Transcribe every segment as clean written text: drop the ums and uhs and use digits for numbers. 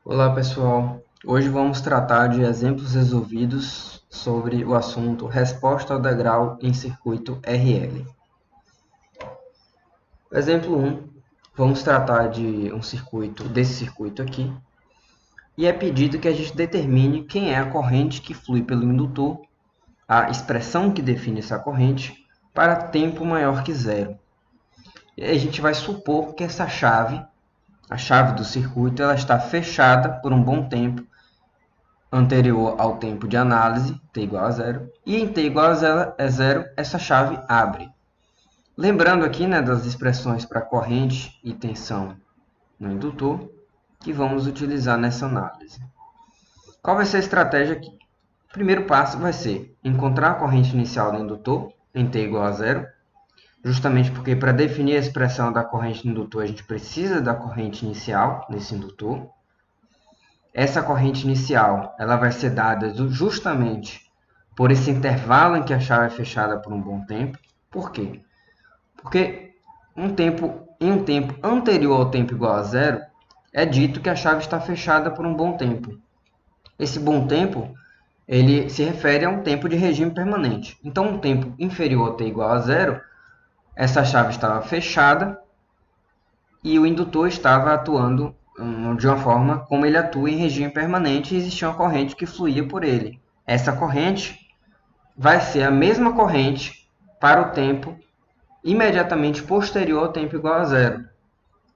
Olá pessoal, hoje vamos tratar de exemplos resolvidos sobre o assunto resposta ao degrau em circuito RL. Exemplo 1, vamos tratar de desse circuito aqui, e é pedido que a gente determine quem é a corrente que flui pelo indutor, a expressão que define essa corrente, para tempo maior que zero. E aí a gente vai supor que essa chave, a chave do circuito, ela está fechada por um bom tempo anterior ao tempo de análise, t igual a zero, e em t igual a zero, essa chave abre. Lembrando aqui das expressões para corrente e tensão no indutor, que vamos utilizar nessa análise. Qual vai ser a estratégia aqui? O primeiro passo vai ser encontrar a corrente inicial do indutor em t igual a zero, justamente porque para definir a expressão da corrente no indutor, a gente precisa da corrente inicial nesse indutor. Essa corrente inicial ela vai ser dada justamente por esse intervalo em que a chave é fechada por um bom tempo. Por quê? Porque em um tempo anterior ao tempo igual a zero, é dito que a chave está fechada por um bom tempo. Esse bom tempo ele se refere a um tempo de regime permanente. Então, um tempo inferior a t igual a zero, essa chave estava fechada e o indutor estava atuando de uma forma como ele atua em regime permanente e existia uma corrente que fluía por ele. Essa corrente vai ser a mesma corrente para o tempo imediatamente posterior ao tempo igual a zero,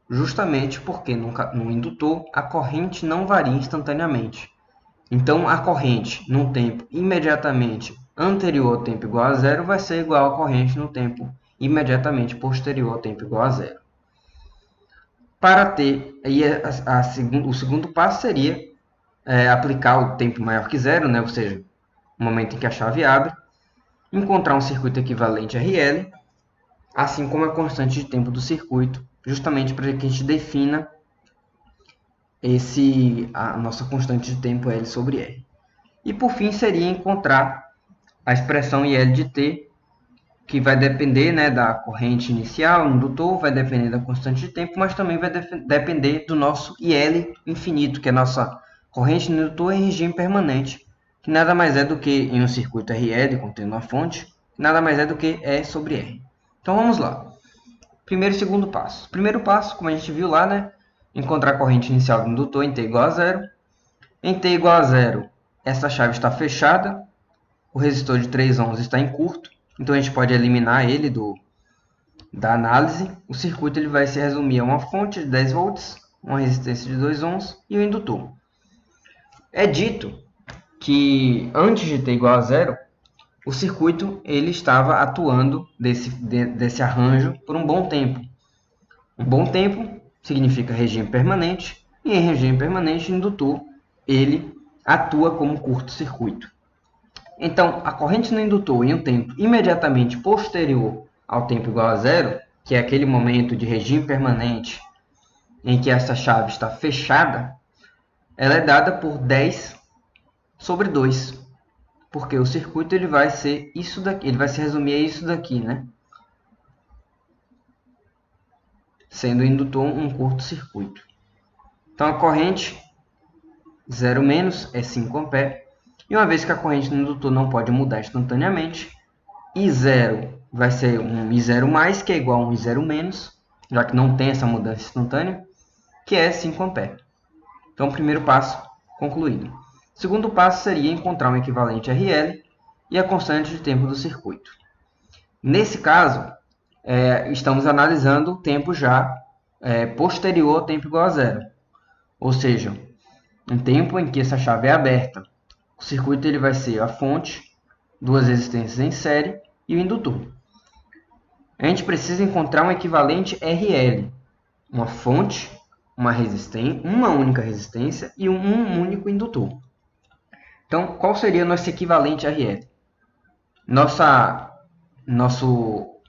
justamente porque no indutor a corrente não varia instantaneamente. Então, a corrente no tempo imediatamente anterior ao tempo igual a zero vai ser igual à corrente no tempo imediatamente posterior ao tempo igual a zero. Para ter, aí o segundo passo seria aplicar o tempo maior que zero, ou seja, o momento em que a chave abre, encontrar um circuito equivalente RL, assim como a constante de tempo do circuito, justamente para que a gente defina a nossa constante de tempo L sobre R. E por fim seria encontrar a expressão IL de T, que vai depender da corrente inicial no indutor, vai depender da constante de tempo, mas também vai depender do nosso IL infinito, que é a nossa corrente no indutor em regime permanente, que nada mais é do que, em um circuito RL contendo uma fonte, nada mais é do que E sobre R. Então vamos lá. Primeiro e segundo passo. Primeiro passo, como a gente viu lá, encontrar a corrente inicial do indutor em t igual a zero. Em t igual a zero, essa chave está fechada, o resistor de 3 ohms está em curto, então a gente pode eliminar ele da análise. O circuito ele vai se resumir a uma fonte de 10 volts, uma resistência de 2 ohms e o indutor. É dito que antes de t igual a zero, o circuito ele estava atuando desse arranjo por um bom tempo. Um bom tempo significa regime permanente, e em regime permanente, o indutor ele atua como curto-circuito. Então, a corrente no indutor em um tempo imediatamente posterior ao tempo igual a zero, que é aquele momento de regime permanente em que essa chave está fechada, ela é dada por 10 sobre 2, porque o circuito ele vai ser isso daqui, ele vai se resumir a isso daqui, sendo o indutor um curto-circuito. Então, a corrente 0 menos é 5 A, e uma vez que a corrente no indutor não pode mudar instantaneamente, I0 vai ser um I0 mais, que é igual a um I0 menos, já que não tem essa mudança instantânea, que é 5 A. Então, primeiro passo concluído. Segundo passo seria encontrar um equivalente RL e a constante de tempo do circuito. Nesse caso, estamos analisando o tempo já posterior ao tempo igual a zero, ou seja, um tempo em que essa chave é aberta. O circuito ele vai ser a fonte, duas resistências em série e o indutor. A gente precisa encontrar um equivalente RL, uma fonte, uma única resistência e um único indutor. Então, qual seria nosso equivalente RL?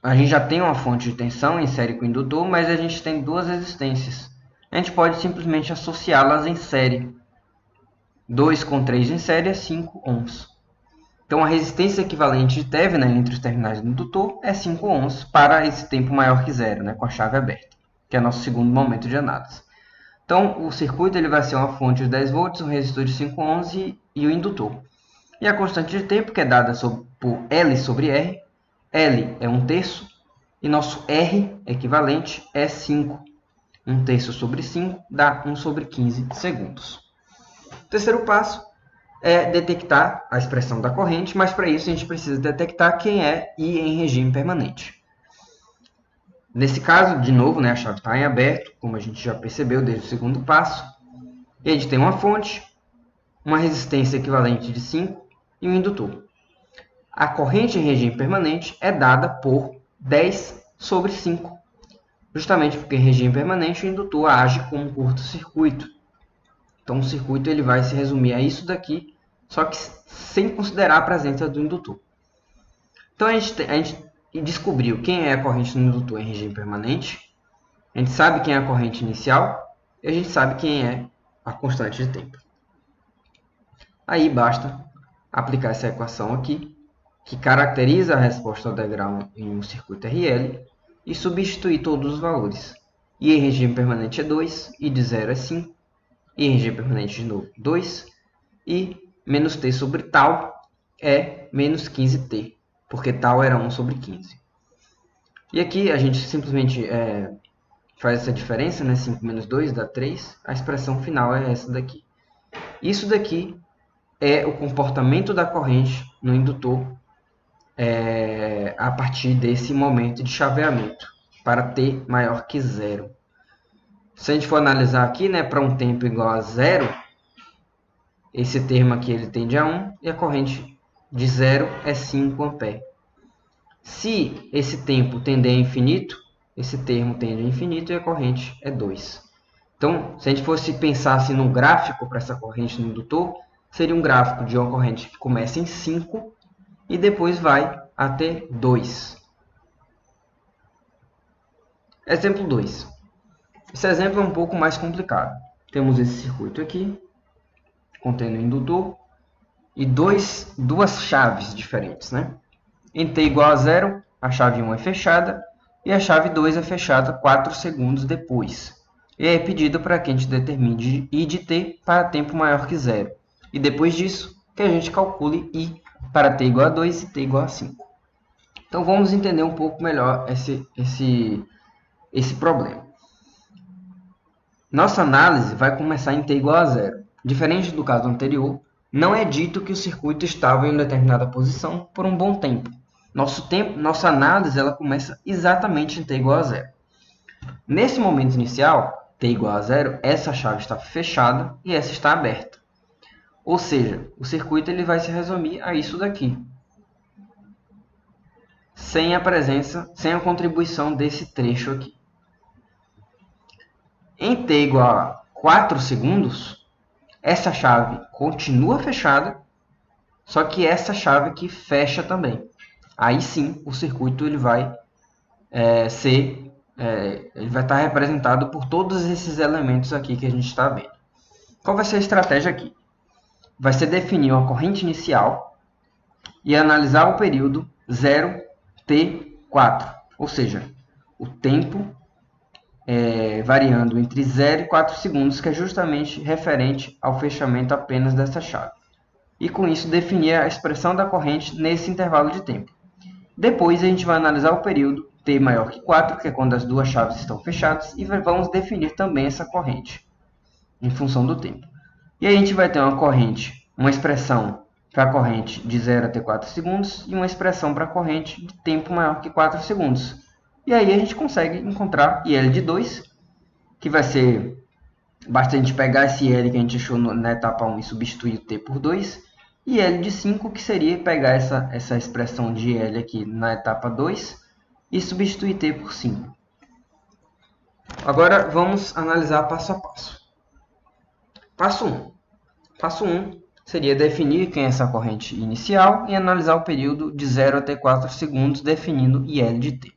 A gente já tem uma fonte de tensão em série com o indutor, mas a gente tem duas resistências. A gente pode simplesmente associá-las em série. 2 com 3 em série é 5 ohms. Então, a resistência equivalente de Thevenin entre os terminais do indutor é 5 ohms para esse tempo maior que zero, com a chave aberta, que é nosso segundo momento de análise. Então, o circuito ele vai ser uma fonte de 10 volts, um resistor de 5 ohms e o indutor. E a constante de tempo, que é dada por L sobre R. L é 1/3 e nosso R equivalente é 5. 1/3 sobre 5 dá 1 sobre 15 segundos. O terceiro passo é detectar a expressão da corrente, mas para isso a gente precisa detectar quem é I em regime permanente. Nesse caso, de novo, a chave está em aberto, como a gente já percebeu desde o segundo passo. E a gente tem uma fonte, uma resistência equivalente de 5 e um indutor. A corrente em regime permanente é dada por 10 sobre 5, justamente porque em regime permanente o indutor age como um curto-circuito. Então o circuito ele vai se resumir a isso daqui, só que sem considerar a presença do indutor. Então a gente descobriu quem é a corrente no indutor em regime permanente, a gente sabe quem é a corrente inicial e a gente sabe quem é a constante de tempo. Aí basta aplicar essa equação aqui, que caracteriza a resposta ao degrau em um circuito RL, e substituir todos os valores. I em regime permanente é 2, I de 0 é 5, I em regime permanente de novo 2, e menos T sobre tal é menos 15T, porque tal era 1 sobre 15. E aqui a gente simplesmente faz essa diferença, 5 menos 2 dá 3, a expressão final é essa daqui. Isso daqui é o comportamento da corrente no indutor a partir desse momento de chaveamento, para T maior que 0. Se a gente for analisar aqui, para um tempo igual a 0, esse termo aqui ele tende a 1 e a corrente de 0 é 5 A. Se esse tempo tender a infinito, esse termo tende a infinito e a corrente é 2. Então, se a gente fosse pensar assim num gráfico para essa corrente no indutor, seria um gráfico de uma corrente que começa em 5 e depois vai até 2. Exemplo 2. Esse exemplo é um pouco mais complicado. Temos esse circuito aqui, contendo o indutor, e duas chaves diferentes. Em T igual a 0, a chave 1 é fechada, e a chave 2 é fechada 4 segundos depois. E é pedido para que a gente determine I de T para tempo maior que 0. E depois disso, que a gente calcule I para T igual a 2 e T igual a 5. Então vamos entender um pouco melhor esse problema. Nossa análise vai começar em T igual a 0. Diferente do caso anterior, não é dito que o circuito estava em determinada posição por um bom tempo. Nossa análise ela começa exatamente em T igual a 0. Nesse momento inicial, T igual a 0, essa chave está fechada e essa está aberta. Ou seja, o circuito ele vai se resumir a isso daqui, sem a contribuição desse trecho aqui. Em T igual a 4 segundos, essa chave continua fechada, só que essa chave aqui fecha também. Aí sim, o circuito ele vai estar representado por todos esses elementos aqui que a gente está vendo. Qual vai ser a estratégia aqui? Vai ser definir uma corrente inicial e analisar o período 0T4, ou seja, o tempo variando entre 0 e 4 segundos, que é justamente referente ao fechamento apenas dessa chave. E com isso definir a expressão da corrente nesse intervalo de tempo. Depois a gente vai analisar o período T maior que 4, que é quando as duas chaves estão fechadas, e vamos definir também essa corrente em função do tempo. E aí a gente vai ter uma expressão para a corrente de 0 até 4 segundos e uma expressão para a corrente de tempo maior que 4 segundos. E aí a gente consegue encontrar IL de 2, que vai ser, basta a gente pegar esse L que a gente achou na etapa 1 e substituir o T por 2, e L de 5, que seria pegar essa expressão de L aqui na etapa 2 e substituir T por 5. Agora vamos analisar passo a passo. Passo 1. Passo 1 seria definir quem é essa corrente inicial e analisar o período de 0 até 4 segundos, definindo IL de T.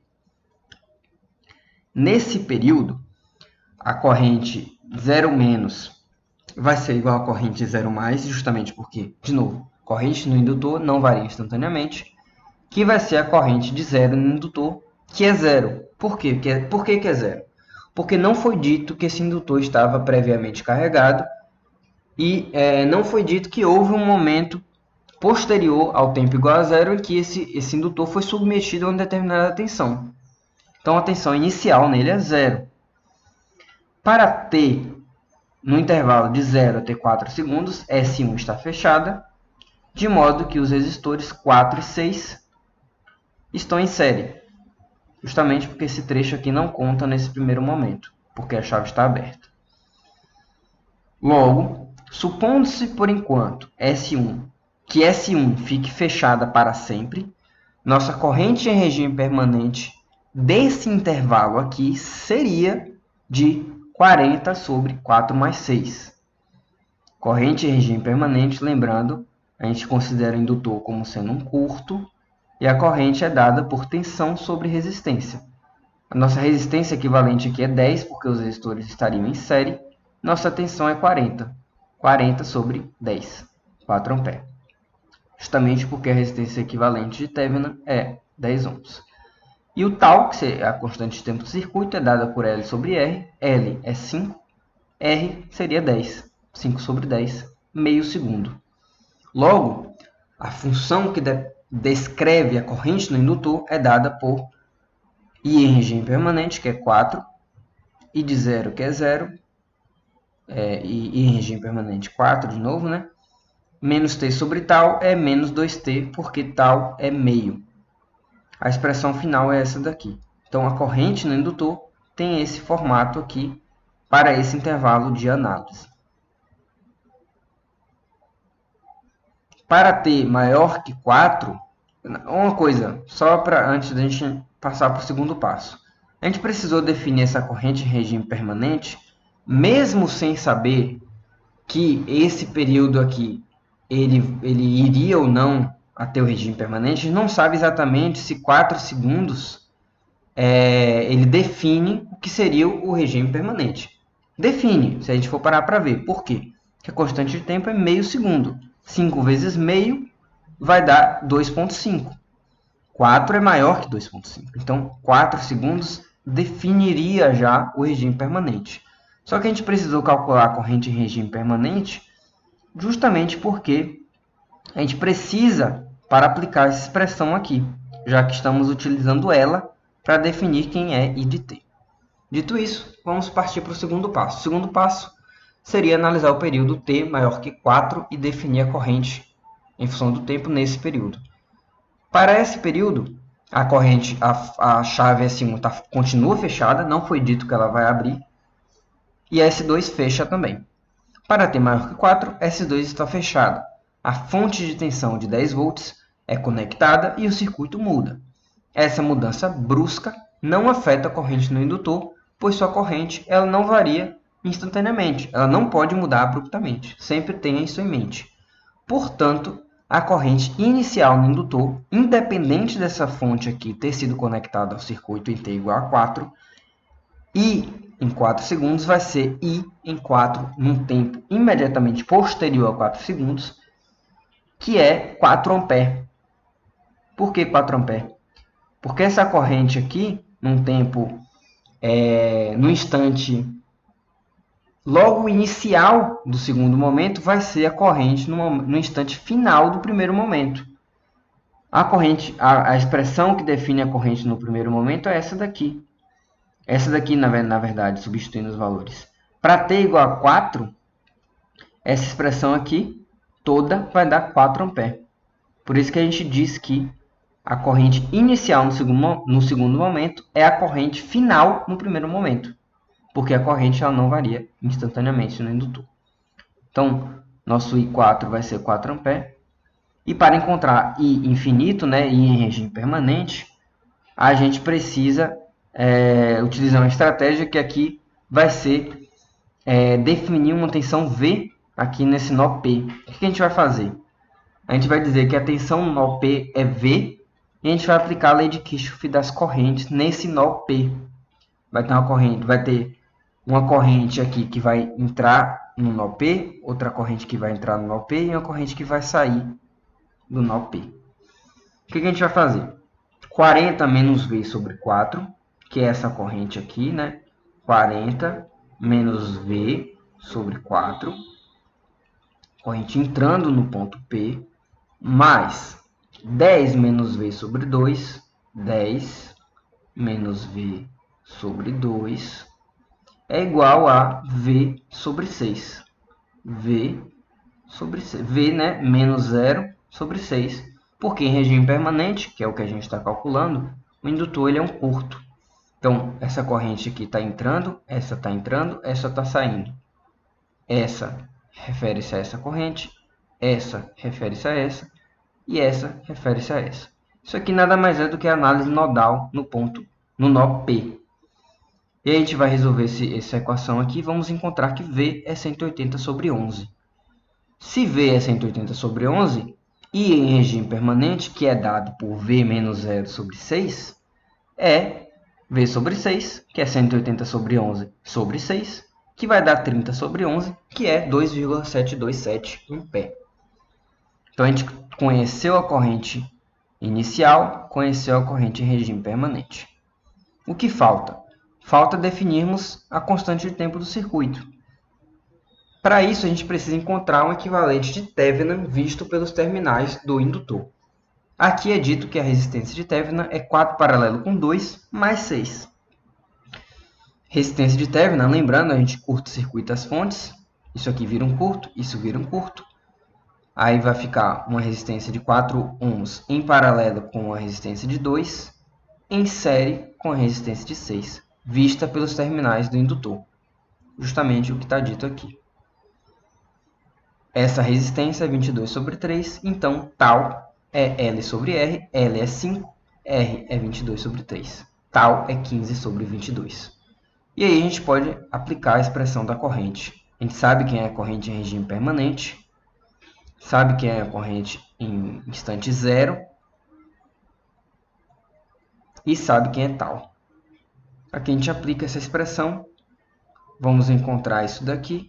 Nesse período, a corrente 0- vai ser igual à corrente 0+, justamente porque, de novo, corrente no indutor não varia instantaneamente, que vai ser a corrente de 0 no indutor, que é 0. Por quê? Por que é 0? porque não foi dito que esse indutor estava previamente carregado e não foi dito que houve um momento posterior ao tempo igual a zero em que esse indutor foi submetido a uma determinada tensão. Então a tensão inicial nele é zero. Para t no intervalo de 0 até 4 segundos, S1 está fechada, de modo que os resistores 4 e 6 estão em série, justamente porque esse trecho aqui não conta nesse primeiro momento, porque a chave está aberta. Logo, supondo-se por enquanto que S1 fique fechada para sempre, nossa corrente em regime permanente desse intervalo aqui seria de 40 sobre 4 mais 6. Corrente em regime permanente, lembrando, a gente considera o indutor como sendo um curto, e a corrente é dada por tensão sobre resistência. A nossa resistência equivalente aqui é 10, porque os resistores estariam em série. Nossa tensão é 40. 40 sobre 10, 4 A. Justamente porque a resistência equivalente de Thevenin é 10 ohms. E o τ, que é a constante de tempo do circuito, é dada por L sobre R. L é 5, R seria 10. 5 sobre 10, meio segundo. Logo, a função que descreve a corrente no indutor é dada por I em regime permanente, que é 4, I de 0, que é 0, e I em regime permanente 4 de novo, né? Menos T sobre tal é menos 2T, porque tal é meio. A expressão final é essa daqui. Então, a corrente no indutor tem esse formato aqui para esse intervalo de análise. Para T maior que 4, uma coisa, só para antes da gente passar para o segundo passo. A gente precisou definir essa corrente em regime permanente, mesmo sem saber que esse período aqui ele iria ou não até o regime permanente. A gente não sabe exatamente se 4 segundos ele define o que seria o regime permanente. Define, se a gente for parar para ver. Por quê? Porque a constante de tempo é meio segundo. 5 vezes meio vai dar 2,5. 4 é maior que 2,5. Então, 4 segundos definiria já o regime permanente. Só que a gente precisou calcular a corrente em regime permanente justamente porque a gente precisa para aplicar essa expressão aqui, já que estamos utilizando ela para definir quem é I de T. Dito isso, vamos partir para o segundo passo. O segundo passo seria analisar o período T maior que 4 e definir a corrente em função do tempo nesse período. Para esse período, a corrente, a chave S1 continua fechada, não foi dito que ela vai abrir, e a S2 fecha também. Para T maior que 4, S2 está fechada. A fonte de tensão de 10 volts é conectada e o circuito muda. Essa mudança brusca não afeta a corrente no indutor, pois sua corrente ela não varia instantaneamente, ela não pode mudar abruptamente. Sempre tenha isso em mente. Portanto, a corrente inicial no indutor, independente dessa fonte aqui ter sido conectada ao circuito em T igual a 4, I em 4 segundos vai ser I em 4 num tempo imediatamente posterior a 4 segundos, que é 4 A. Por que 4 A? Porque essa corrente aqui, num tempo, no instante logo inicial do segundo momento, vai ser a corrente no instante final do primeiro momento. A expressão que define a corrente no primeiro momento é essa daqui. Essa daqui, na verdade, substituindo os valores. Para t igual a 4, essa expressão aqui toda vai dar 4 A. Por isso que a gente diz que a corrente inicial no segundo momento é a corrente final no primeiro momento. Porque a corrente ela não varia instantaneamente no indutor. Então, nosso I4 vai ser 4 A. E para encontrar I infinito, né, I em regime permanente, a gente precisa utilizar uma estratégia que aqui vai ser definir uma tensão V aqui nesse nó P. O que a gente vai fazer? A gente vai dizer que a tensão no nó P é V e a gente vai aplicar a lei de Kirchhoff das correntes nesse nó P. Vai ter uma corrente aqui que vai entrar no nó P, outra corrente que vai entrar no nó P e uma corrente que vai sair do nó P. O que a gente vai fazer? 40 menos V sobre 4, que é essa corrente aqui, né? 40 menos V sobre 4, corrente entrando no ponto P, mais 10 menos V sobre 2, 10 menos V sobre 2, é igual a V sobre 6. V sobre 6. V, né, menos 0 sobre 6. Porque em regime permanente, que é o que a gente está calculando, o indutor ele é um curto. Então, essa corrente aqui está entrando, essa está saindo. Essa refere-se a essa corrente, essa refere-se a essa, e essa refere-se a essa. Isso aqui nada mais é do que a análise nodal no nó P. E a gente vai resolver essa equação aqui, vamos encontrar que V é 180 sobre 11. Se V é 180 sobre 11, e em regime permanente, que é dado por V menos 0 sobre 6, é V sobre 6, que é 180 sobre 11 sobre 6, que vai dar 30 sobre 11, que é 2,727 em pé. Então, a gente conheceu a corrente inicial, conheceu a corrente em regime permanente. O que falta? Falta definirmos a constante de tempo do circuito. Para isso, a gente precisa encontrar um equivalente de Thevenin visto pelos terminais do indutor. Aqui é dito que a resistência de Thevenin é 4 paralelo com 2 mais 6. Resistência de Thevenin, lembrando, a gente curto-circuita as fontes. Isso aqui vira um curto, isso vira um curto. Aí vai ficar uma resistência de 4 ohms em paralelo com a resistência de 2, em série com a resistência de 6, vista pelos terminais do indutor. Justamente o que está dito aqui. Essa resistência é 22 sobre 3, então tal é L sobre R, L é 5, R é 22 sobre 3. Tal é 15 sobre 22. E aí a gente pode aplicar a expressão da corrente. A gente sabe quem é a corrente em regime permanente, sabe quem é a corrente em instante zero e sabe quem é tal. Aqui a gente aplica essa expressão, vamos encontrar isso daqui.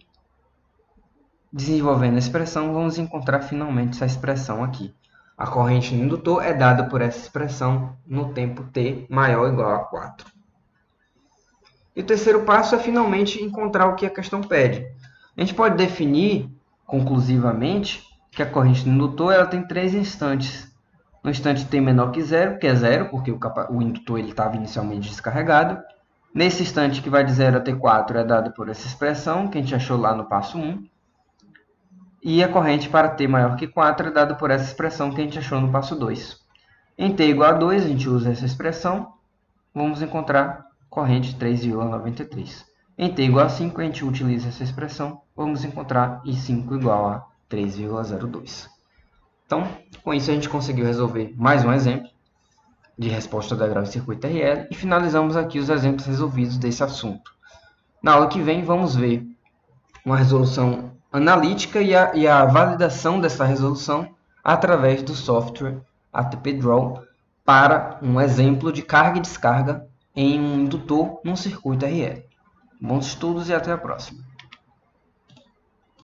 Desenvolvendo a expressão, vamos encontrar finalmente essa expressão aqui. A corrente no indutor é dada por essa expressão no tempo t maior ou igual a 4. E o terceiro passo é finalmente encontrar o que a questão pede. A gente pode definir conclusivamente que a corrente no indutor ela tem 3 instantes. No instante t menor que 0, que é 0, porque o indutor estava inicialmente descarregado. Nesse instante que vai de 0 até 4 é dado por essa expressão, que a gente achou lá no passo 1. E a corrente para t maior que 4 é dada por essa expressão que a gente achou no passo 2. Em t igual a 2, a gente usa essa expressão, vamos encontrar corrente 3,93. Em t igual a 5, a gente utiliza essa expressão, vamos encontrar I5 igual a 3,02. Então, com isso a gente conseguiu resolver mais um exemplo de resposta da grau de circuito RL e finalizamos aqui os exemplos resolvidos desse assunto. Na aula que vem, vamos ver uma resolução analítica e a validação dessa resolução através do software ATP Draw para um exemplo de carga e descarga em um indutor num circuito RL. Bons estudos e até a próxima!